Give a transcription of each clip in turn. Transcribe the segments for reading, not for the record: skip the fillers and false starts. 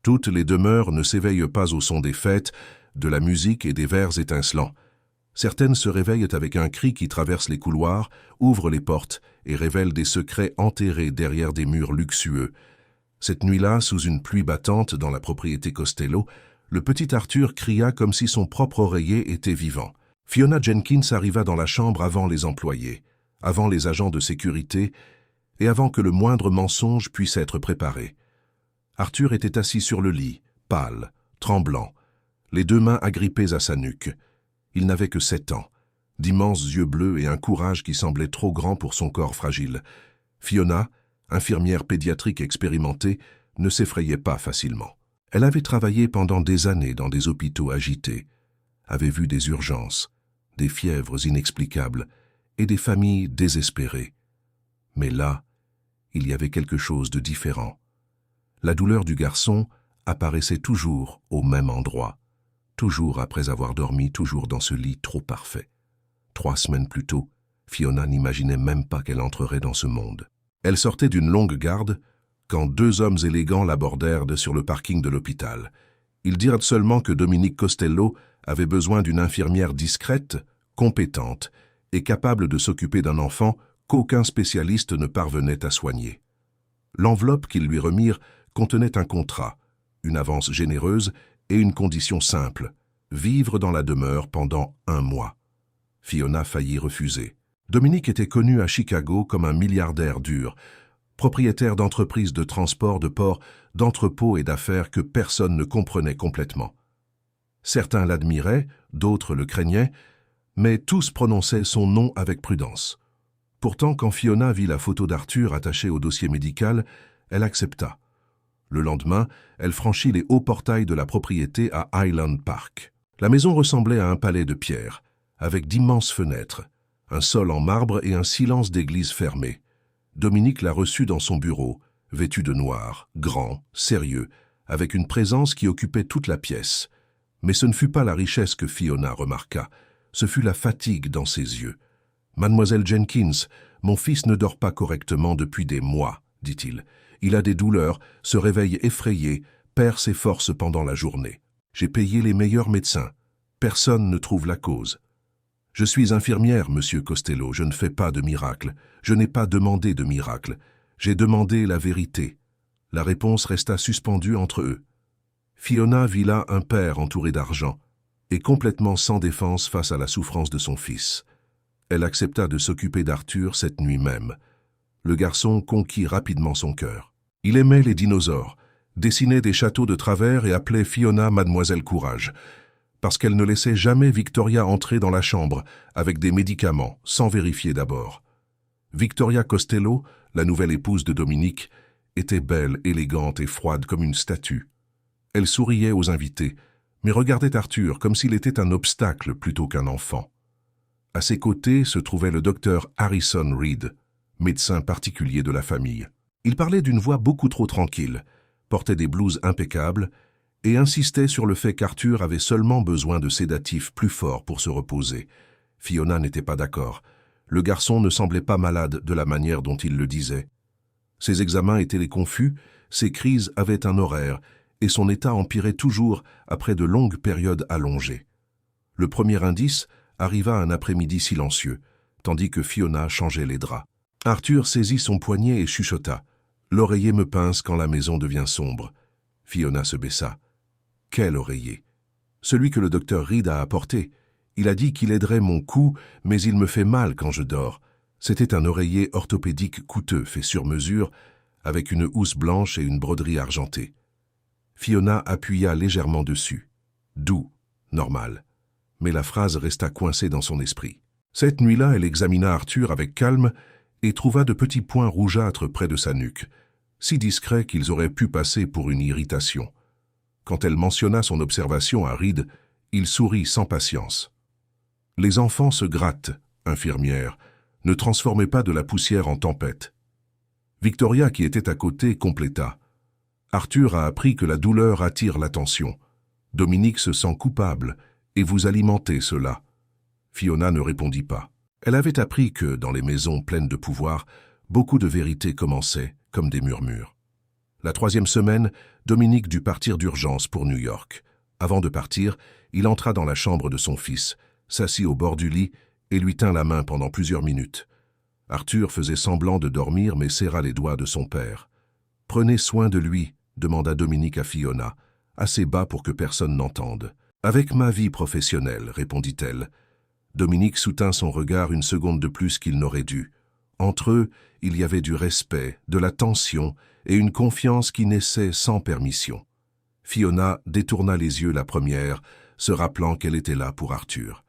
Toutes les demeures ne s'éveillent pas au son des fêtes, de la musique et des vers étincelants. Certaines se réveillent avec un cri qui traverse les couloirs, ouvre les portes et révèle des secrets enterrés derrière des murs luxueux. Cette nuit-là, sous une pluie battante dans la propriété Costello, le petit Arthur cria comme si son propre oreiller était vivant. Fiona Jenkins arriva dans la chambre avant les employés, avant les agents de sécurité et avant que le moindre mensonge puisse être préparé. Arthur était assis sur le lit, pâle, tremblant, les deux mains agrippées à sa nuque. Il n'avait que 7 ans, d'immenses yeux bleus et un courage qui semblait trop grand pour son corps fragile. Fiona, infirmière pédiatrique expérimentée, ne s'effrayait pas facilement. Elle avait travaillé pendant des années dans des hôpitaux agités, avait vu des urgences, des fièvres inexplicables et des familles désespérées. Mais là, il y avait quelque chose de différent. La douleur du garçon apparaissait toujours au même endroit, toujours après avoir dormi, toujours dans ce lit trop parfait. 3 semaines plus tôt, Fiona n'imaginait même pas qu'elle entrerait dans ce monde. Elle sortait d'une longue garde quand 2 hommes élégants l'abordèrent sur le parking de l'hôpital. Ils dirent seulement que Dominique Costello avait besoin d'une infirmière discrète, compétente et capable de s'occuper d'un enfant qu'aucun spécialiste ne parvenait à soigner. L'enveloppe qu'ils lui remirent contenait un contrat, une avance généreuse et une condition simple, vivre dans la demeure pendant 1 mois. Fiona faillit refuser. Dominique était connu à Chicago comme un milliardaire dur, propriétaire d'entreprises de transport de ports, d'entrepôts et d'affaires que personne ne comprenait complètement. Certains l'admiraient, d'autres le craignaient, mais tous prononçaient son nom avec prudence. Pourtant, quand Fiona vit la photo d'Arthur attachée au dossier médical, elle accepta. Le lendemain, elle franchit les hauts portails de la propriété à Highland Park. La maison ressemblait à un palais de pierre, avec d'immenses fenêtres, un sol en marbre et un silence d'église fermé. Dominique la reçut dans son bureau, vêtu de noir, grand, sérieux, avec une présence qui occupait toute la pièce. Mais ce ne fut pas la richesse que Fiona remarqua, ce fut la fatigue dans ses yeux. « Mademoiselle Jenkins, mon fils ne dort pas correctement depuis des mois, dit-il. Il a des douleurs, se réveille effrayé, perd ses forces pendant la journée. J'ai payé les meilleurs médecins. Personne ne trouve la cause. Je suis infirmière, monsieur Costello, je ne fais pas de miracle. Je n'ai pas demandé de miracle. J'ai demandé la vérité. » La réponse resta suspendue entre eux. Fiona vit là un père entouré d'argent et complètement sans défense face à la souffrance de son fils. Elle accepta de s'occuper d'Arthur cette nuit même. Le garçon conquit rapidement son cœur. Il aimait les dinosaures, dessinait des châteaux de travers et appelait Fiona Mademoiselle Courage, parce qu'elle ne laissait jamais Victoria entrer dans la chambre avec des médicaments, sans vérifier d'abord. Victoria Costello, la nouvelle épouse de Dominique, était belle, élégante et froide comme une statue. Elle souriait aux invités, mais regardait Arthur comme s'il était un obstacle plutôt qu'un enfant. À ses côtés se trouvait le docteur Harrison Reed, médecin particulier de la famille. Il parlait d'une voix beaucoup trop tranquille, portait des blouses impeccables et insistait sur le fait qu'Arthur avait seulement besoin de sédatifs plus forts pour se reposer. Fiona n'était pas d'accord. Le garçon ne semblait pas malade de la manière dont il le disait. Ses examens étaient confus, ses crises avaient un horaire, et son état empirait toujours après de longues périodes allongées. Le premier indice arriva un après-midi silencieux, tandis que Fiona changeait les draps. Arthur saisit son poignet et chuchota. « L'oreiller me pince quand la maison devient sombre. » Fiona se baissa. « Quel oreiller ?»« Celui que le docteur Reed a apporté. Il a dit qu'il aiderait mon cou, mais il me fait mal quand je dors. » C'était un oreiller orthopédique coûteux, fait sur mesure, avec une housse blanche et une broderie argentée. Fiona appuya légèrement dessus. Doux, normal. Mais la phrase resta coincée dans son esprit. Cette nuit-là, elle examina Arthur avec calme et trouva de petits points rougeâtres près de sa nuque, si discrets qu'ils auraient pu passer pour une irritation. Quand elle mentionna son observation à Reed, il sourit sans patience. « Les enfants se grattent, infirmière. Ne transformez pas de la poussière en tempête. » Victoria, qui était à côté, compléta. « Arthur a appris que la douleur attire l'attention. Dominique se sent coupable, et vous alimentez cela. » Fiona ne répondit pas. Elle avait appris que, dans les maisons pleines de pouvoir, beaucoup de vérités commençaient comme des murmures. La 3e semaine, Dominique dut partir d'urgence pour New York. Avant de partir, il entra dans la chambre de son fils, s'assit au bord du lit et lui tint la main pendant plusieurs minutes. Arthur faisait semblant de dormir mais serra les doigts de son père. « Prenez soin de lui », demanda Dominique à Fiona, assez bas pour que personne n'entende. « Avec ma vie professionnelle », répondit-elle. Dominique soutint son regard une seconde de plus qu'il n'aurait dû. Entre eux, il y avait du respect, de la tension et une confiance qui naissait sans permission. Fiona détourna les yeux la première, se rappelant qu'elle était là pour Arthur.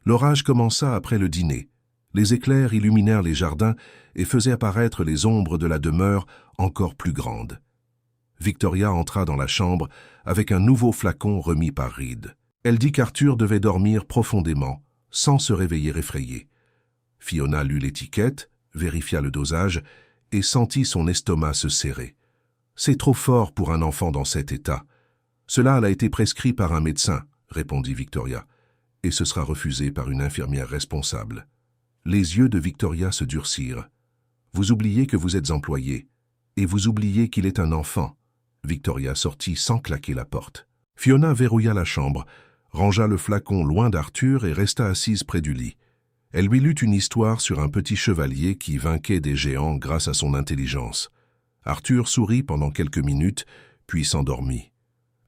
L'orage commença après le dîner. Les éclairs illuminèrent les jardins et faisaient apparaître les ombres de la demeure encore plus grandes. Victoria entra dans la chambre avec un nouveau flacon remis par Reed. Elle dit qu'Arthur devait dormir profondément, sans se réveiller effrayé. Fiona lut l'étiquette, vérifia le dosage et sentit son estomac se serrer. « C'est trop fort pour un enfant dans cet état. Cela a été prescrit par un médecin, » répondit Victoria, « et ce sera refusé par une infirmière responsable. » Les yeux de Victoria se durcirent. « Vous oubliez que vous êtes employé, et vous oubliez qu'il est un enfant. » Victoria sortit sans claquer la porte. Fiona verrouilla la chambre, rangea le flacon loin d'Arthur et resta assise près du lit. Elle lui lut une histoire sur un petit chevalier qui vainquait des géants grâce à son intelligence. Arthur sourit pendant quelques minutes, puis s'endormit.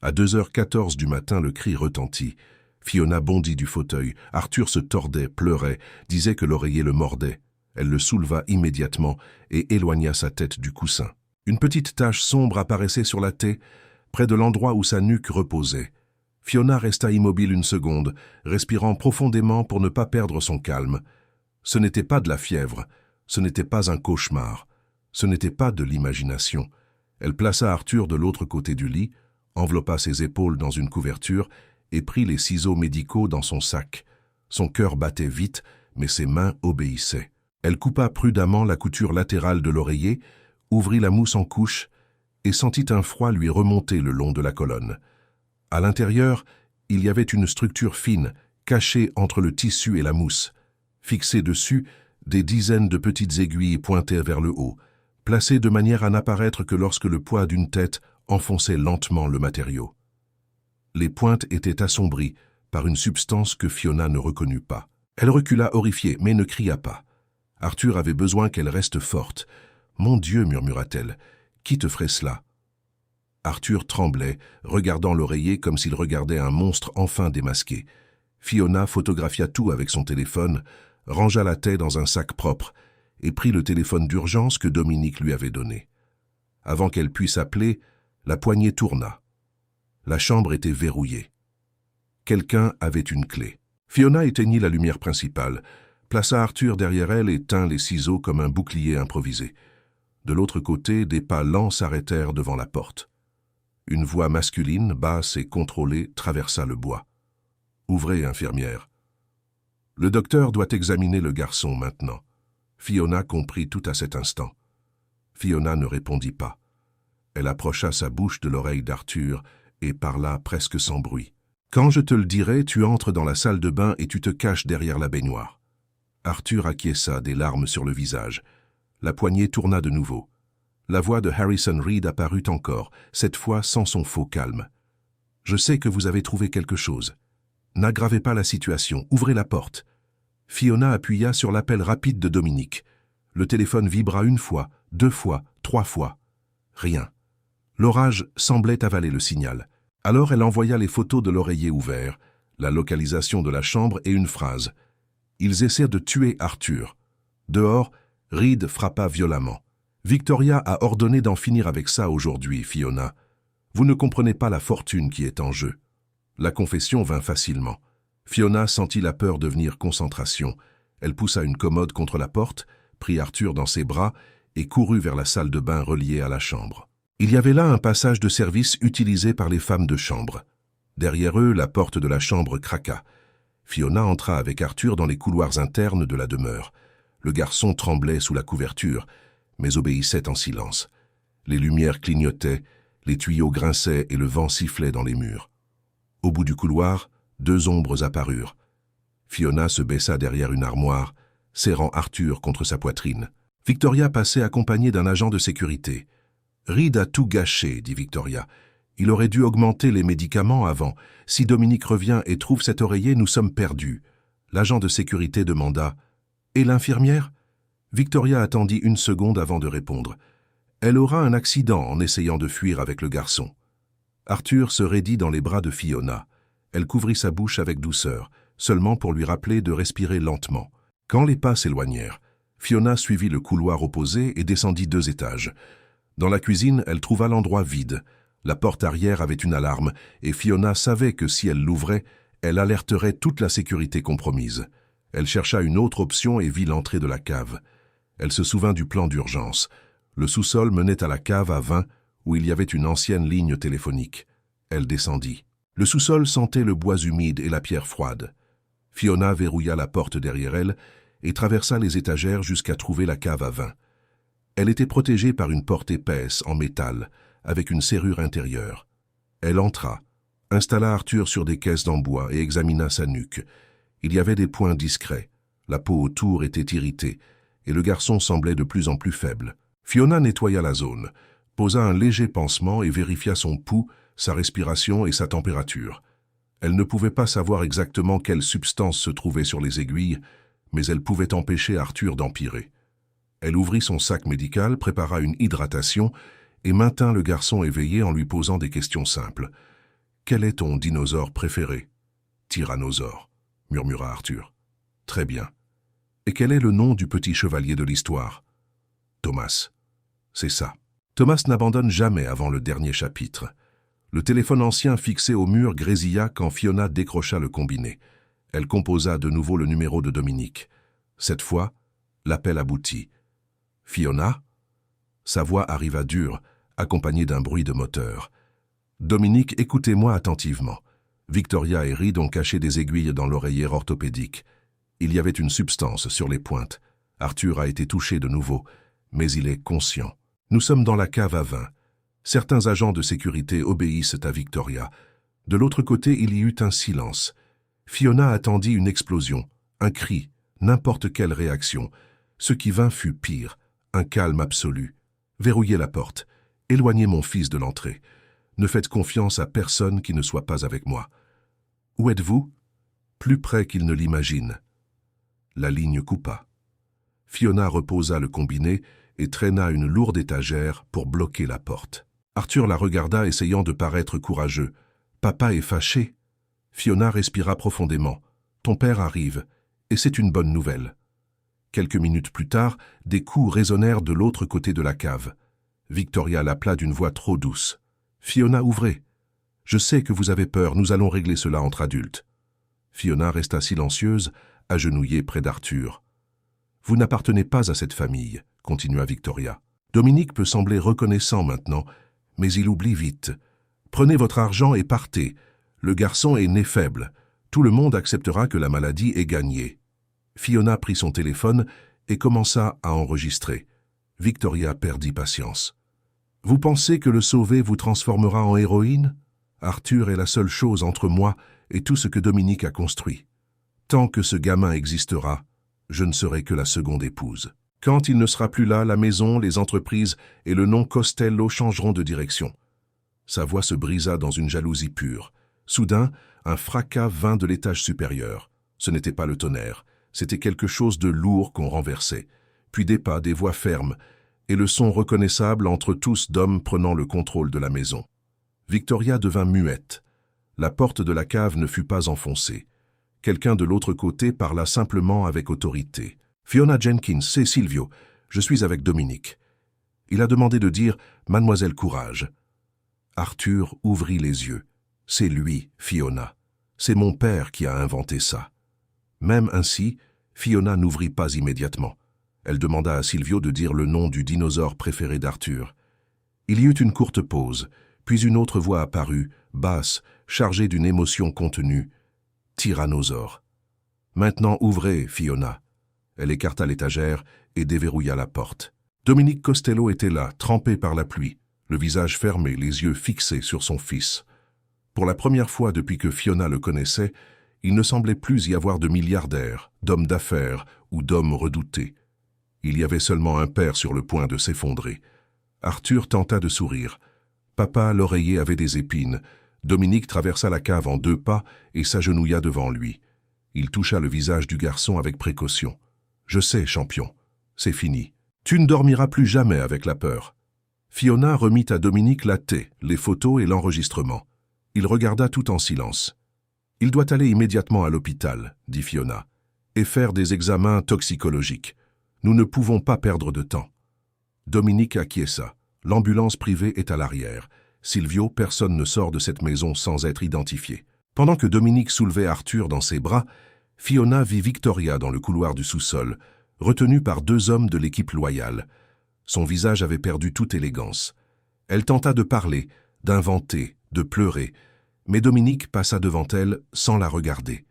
À 2h14 du matin, le cri retentit. Fiona bondit du fauteuil. Arthur se tordait, pleurait, disait que l'oreiller le mordait. Elle le souleva immédiatement et éloigna sa tête du coussin. Une petite tache sombre apparaissait sur la taie, près de l'endroit où sa nuque reposait. Fiona resta immobile une seconde, respirant profondément pour ne pas perdre son calme. Ce n'était pas de la fièvre, ce n'était pas un cauchemar, ce n'était pas de l'imagination. Elle plaça Arthur de l'autre côté du lit, enveloppa ses épaules dans une couverture et prit les ciseaux médicaux dans son sac. Son cœur battait vite, mais ses mains obéissaient. Elle coupa prudemment la couture latérale de l'oreiller, ouvrit la mousse en couche et sentit un froid lui remonter le long de la colonne. À l'intérieur, il y avait une structure fine, cachée entre le tissu et la mousse. Fixées dessus, des dizaines de petites aiguilles pointaient vers le haut, placées de manière à n'apparaître que lorsque le poids d'une tête enfonçait lentement le matériau. Les pointes étaient assombries par une substance que Fiona ne reconnut pas. Elle recula horrifiée, mais ne cria pas. Arthur avait besoin qu'elle reste forte. « Mon Dieu » murmura-t-elle, « qui te ferait cela ?» Arthur tremblait, regardant l'oreiller comme s'il regardait un monstre enfin démasqué. Fiona photographia tout avec son téléphone, rangea la taie dans un sac propre et prit le téléphone d'urgence que Dominique lui avait donné. Avant qu'elle puisse appeler, la poignée tourna. La chambre était verrouillée. Quelqu'un avait une clé. Fiona éteignit la lumière principale, plaça Arthur derrière elle et tint les ciseaux comme un bouclier improvisé. De l'autre côté, des pas lents s'arrêtèrent devant la porte. Une voix masculine, basse et contrôlée, traversa le bois. « Ouvrez, infirmière. » « Le docteur doit examiner le garçon maintenant. » Fiona comprit tout à cet instant. Fiona ne répondit pas. Elle approcha sa bouche de l'oreille d'Arthur et parla presque sans bruit. « Quand je te le dirai, tu entres dans la salle de bain et tu te caches derrière la baignoire. » Arthur acquiesça, des larmes sur le visage. La poignée tourna de nouveau. La voix de Harrison Reed apparut encore, cette fois sans son faux calme. « Je sais que vous avez trouvé quelque chose. N'aggravez pas la situation, ouvrez la porte. » Fiona appuya sur l'appel rapide de Dominique. Le téléphone vibra une fois, 2 fois, 3 fois. Rien. L'orage semblait avaler le signal. Alors elle envoya les photos de l'oreiller ouvert, la localisation de la chambre et une phrase. Ils essaient de tuer Arthur. Dehors, Reed frappa violemment. Victoria a ordonné d'en finir avec ça aujourd'hui, Fiona. Vous ne comprenez pas la fortune qui est en jeu. La confession vint facilement. Fiona sentit la peur devenir concentration. Elle poussa une commode contre la porte, prit Arthur dans ses bras et courut vers la salle de bain reliée à la chambre. Il y avait là un passage de service utilisé par les femmes de chambre. Derrière eux, la porte de la chambre craqua. Fiona entra avec Arthur dans les couloirs internes de la demeure. Le garçon tremblait sous la couverture, mais obéissait en silence. Les lumières clignotaient, les tuyaux grinçaient et le vent sifflait dans les murs. Au bout du couloir, 2 ombres apparurent. Fiona se baissa derrière une armoire, serrant Arthur contre sa poitrine. Victoria passait accompagnée d'un agent de sécurité. Reed a tout gâché, dit Victoria. Il aurait dû augmenter les médicaments avant. Si Dominique revient et trouve cet oreiller, nous sommes perdus. L'agent de sécurité demanda « Et l'infirmière ?» Victoria attendit une seconde avant de répondre. Elle aura un accident en essayant de fuir avec le garçon. Arthur se raidit dans les bras de Fiona. Elle couvrit sa bouche avec douceur, seulement pour lui rappeler de respirer lentement. Quand les pas s'éloignèrent, Fiona suivit le couloir opposé et descendit 2 étages. Dans la cuisine, elle trouva l'endroit vide. La porte arrière avait une alarme, et Fiona savait que si elle l'ouvrait, elle alerterait toute la sécurité compromise. Elle chercha une autre option et vit l'entrée de la cave. Elle se souvint du plan d'urgence. Le sous-sol menait à la cave à vin, où il y avait une ancienne ligne téléphonique. Elle descendit. Le sous-sol sentait le bois humide et la pierre froide. Fiona verrouilla la porte derrière elle et traversa les étagères jusqu'à trouver la cave à vin. Elle était protégée par une porte épaisse en métal, avec une serrure intérieure. Elle entra, installa Arthur sur des caisses en bois et examina sa nuque. Il y avait des points discrets. La peau autour était irritée, et le garçon semblait de plus en plus faible. Fiona nettoya la zone, posa un léger pansement et vérifia son pouls, sa respiration et sa température. Elle ne pouvait pas savoir exactement quelle substance se trouvait sur les aiguilles, mais elle pouvait empêcher Arthur d'empirer. Elle ouvrit son sac médical, prépara une hydratation et maintint le garçon éveillé en lui posant des questions simples. « Quel est ton dinosaure préféré ?»« Tyrannosaure », murmura Arthur. « Très bien. Et quel est le nom du petit chevalier de l'histoire ?»« Thomas. » C'est ça. Thomas n'abandonne jamais avant le dernier chapitre. Le téléphone ancien fixé au mur grésilla quand Fiona décrocha le combiné. Elle composa de nouveau le numéro de Dominique. Cette fois, l'appel aboutit. « Fiona ?» Sa voix arriva dure, accompagnée d'un bruit de moteur. « Dominique, écoutez-moi attentivement. Victoria et Reed ont caché des aiguilles dans l'oreiller orthopédique. Il y avait une substance sur les pointes. Arthur a été touché de nouveau, mais il est conscient. Nous sommes dans la cave à vin. Certains agents de sécurité obéissent à Victoria. De l'autre côté, il y eut un silence. Fiona attendit une explosion, un cri, n'importe quelle réaction. Ce qui vint fut pire, un calme absolu. Verrouillez la porte. Éloignez mon fils de l'entrée. Ne faites confiance à personne qui ne soit pas avec moi. Où êtes-vous? Plus près qu'il ne l'imagine. La ligne coupa. Fiona reposa le combiné et traîna une lourde étagère pour bloquer la porte. Arthur la regarda essayant de paraître courageux. « Papa est fâché. » Fiona respira profondément. « Ton père arrive, et c'est une bonne nouvelle. » Quelques minutes plus tard, des coups résonnèrent de l'autre côté de la cave. Victoria l'appela d'une voix trop douce. « Fiona, ouvrez. Je sais que vous avez peur, nous allons régler cela entre adultes. » Fiona resta silencieuse, agenouillée près d'Arthur. « Vous n'appartenez pas à cette famille, » continua Victoria. « Dominique peut sembler reconnaissant maintenant, mais il oublie vite. Prenez votre argent et partez. Le garçon est né faible. Tout le monde acceptera que la maladie est gagnée. » Fiona prit son téléphone et commença à enregistrer. Victoria perdit patience. « Vous pensez que le sauver vous transformera en héroïne? Arthur est la seule chose entre moi et tout ce que Dominique a construit. Tant que ce gamin existera, je ne serai que la seconde épouse. Quand il ne sera plus là, la maison, les entreprises et le nom Costello changeront de direction. » Sa voix se brisa dans une jalousie pure. Soudain, un fracas vint de l'étage supérieur. Ce n'était pas le tonnerre, c'était quelque chose de lourd qu'on renversait. Puis des pas, des voix fermes, et le son reconnaissable entre tous d'hommes prenant le contrôle de la maison. Victoria devint muette. La porte de la cave ne fut pas enfoncée. Quelqu'un de l'autre côté parla simplement avec autorité. « Fiona Jenkins, c'est Silvio. Je suis avec Dominique. » Il a demandé de dire « Mademoiselle Courage ». Arthur ouvrit les yeux. « C'est lui, Fiona. C'est mon père qui a inventé ça. » Même ainsi, Fiona n'ouvrit pas immédiatement. Elle demanda à Silvio de dire le nom du dinosaure préféré d'Arthur. Il y eut une courte pause, puis une autre voix apparut, basse, chargée d'une émotion contenue. « Tyrannosaure. »« Maintenant ouvrez, Fiona. » Elle écarta l'étagère et déverrouilla la porte. Dominique Costello était là, trempé par la pluie, le visage fermé, les yeux fixés sur son fils. Pour la première fois depuis que Fiona le connaissait, il ne semblait plus y avoir de milliardaires, d'hommes d'affaires ou d'hommes redoutés. Il y avait seulement un père sur le point de s'effondrer. Arthur tenta de sourire. Papa, l'oreiller avait des épines. Dominique traversa la cave en 2 pas et s'agenouilla devant lui. Il toucha le visage du garçon avec précaution. « Je sais, champion. C'est fini. Tu ne dormiras plus jamais avec la peur. » Fiona remit à Dominique la thé, les photos et l'enregistrement. Il regarda tout en silence. « Il doit aller immédiatement à l'hôpital, » dit Fiona, « et faire des examens toxicologiques. Nous ne pouvons pas perdre de temps. » Dominique acquiesça. L'ambulance privée est à l'arrière. Silvio, personne ne sort de cette maison sans être identifié. Pendant que Dominique soulevait Arthur dans ses bras, Fiona vit Victoria dans le couloir du sous-sol, retenue par 2 hommes de l'équipe loyale. Son visage avait perdu toute élégance. Elle tenta de parler, d'inventer, de pleurer, mais Dominique passa devant elle sans la regarder.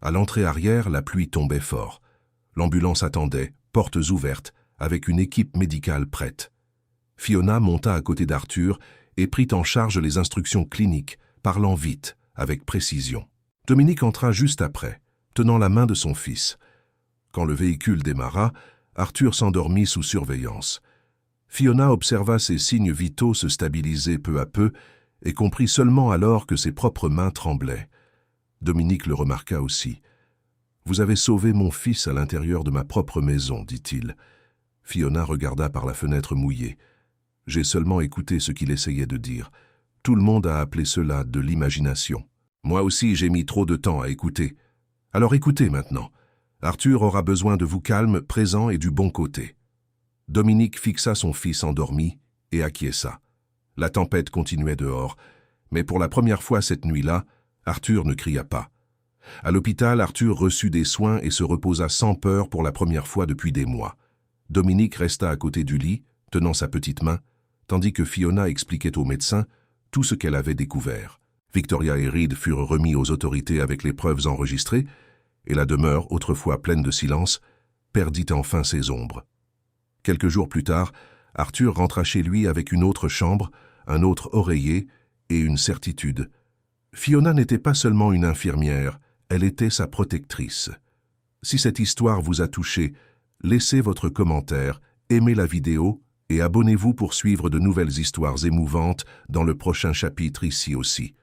À l'entrée arrière, la pluie tombait fort. L'ambulance attendait, portes ouvertes, avec une équipe médicale prête. Fiona monta à côté d'Arthur et prit en charge les instructions cliniques, parlant vite, avec précision. Dominique entra juste après, tenant la main de son fils. Quand le véhicule démarra, Arthur s'endormit sous surveillance. Fiona observa ses signes vitaux se stabiliser peu à peu et comprit seulement alors que ses propres mains tremblaient. Dominique le remarqua aussi. « Vous avez sauvé mon fils à l'intérieur de ma propre maison, dit-il. » Fiona regarda par la fenêtre mouillée. « J'ai seulement écouté ce qu'il essayait de dire. Tout le monde a appelé cela de l'imagination. Moi aussi, j'ai mis trop de temps à écouter. Alors écoutez maintenant. Arthur aura besoin de vous calme, présent et du bon côté. » Dominique fixa son fils endormi et acquiesça. La tempête continuait dehors, mais pour la première fois cette nuit-là, Arthur ne cria pas. À l'hôpital, Arthur reçut des soins et se reposa sans peur pour la première fois depuis des mois. Dominique resta à côté du lit, tenant sa petite main, tandis que Fiona expliquait au médecin tout ce qu'elle avait découvert. Victoria et Reed furent remis aux autorités avec les preuves enregistrées, et la demeure, autrefois pleine de silence, perdit enfin ses ombres. Quelques jours plus tard, Arthur rentra chez lui avec une autre chambre, un autre oreiller et une certitude. Fiona n'était pas seulement une infirmière, elle était sa protectrice. Si cette histoire vous a touché, laissez votre commentaire, aimez la vidéo et abonnez-vous pour suivre de nouvelles histoires émouvantes dans le prochain chapitre ici aussi.